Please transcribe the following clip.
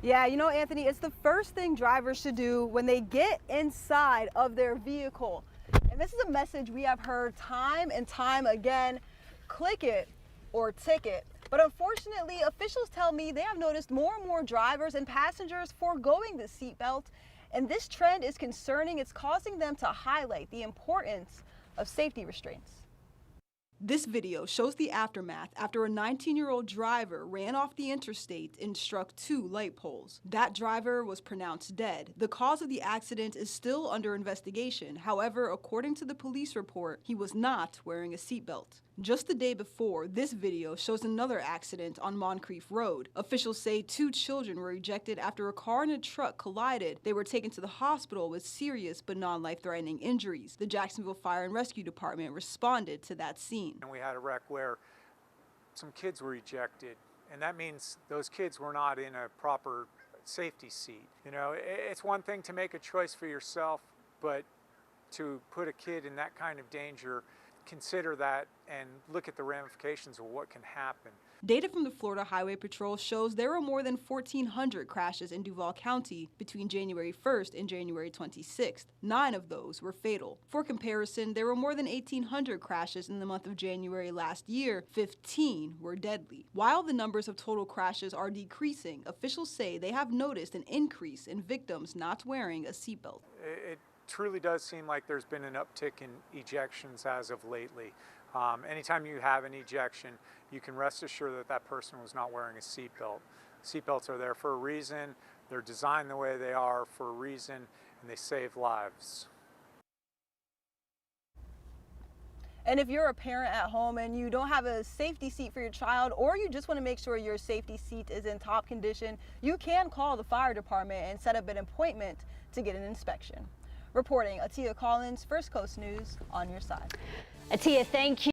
Yeah, you know, Anthony, it's the first thing drivers should do when they get inside of their vehicle. And this is a message we have heard time and time again: click it or ticket. But unfortunately, officials tell me they have noticed more and more drivers and passengers foregoing the seatbelt. And this trend is concerning. It's causing them to highlight the importance of safety restraints. This video shows the aftermath after a 19-year-old driver ran off the interstate and struck two light poles. That driver was pronounced dead. The cause of the accident is still under investigation. However, according to the police report, he was not wearing a seatbelt. Just the day before, this video shows another accident on Moncrief Road. Officials say two children were ejected after a car and a truck collided. They were taken to the hospital with serious but non-life-threatening injuries. The Jacksonville Fire and Rescue Department responded to that scene. And we had a wreck where some kids were ejected, and that means those kids were not in a proper safety seat. You know, it's one thing to make a choice for yourself, but to put a kid in that kind of danger, consider that and look at the ramifications of what can happen. Data from the Florida Highway Patrol shows there were more than 1,400 crashes in Duval County between January 1st and January 26th. 9 of those were fatal. For comparison, there were more than 1,800 crashes in the month of January last year. 15 were deadly. While the numbers of total crashes are decreasing, officials say they have noticed an increase in victims not wearing a seatbelt. It truly does seem like there's been an uptick in ejections as of lately. Anytime you have an ejection, you can rest assured that that person was not wearing a seatbelt. Seatbelts are there for a reason, they're designed the way they are for a reason, and they save lives. And if you're a parent at home and you don't have a safety seat for your child, or you just want to make sure your safety seat is in top condition, you can call the fire department and set up an appointment to get an inspection. Reporting, Atia Collins, First Coast News, on your side. Atia, thank you.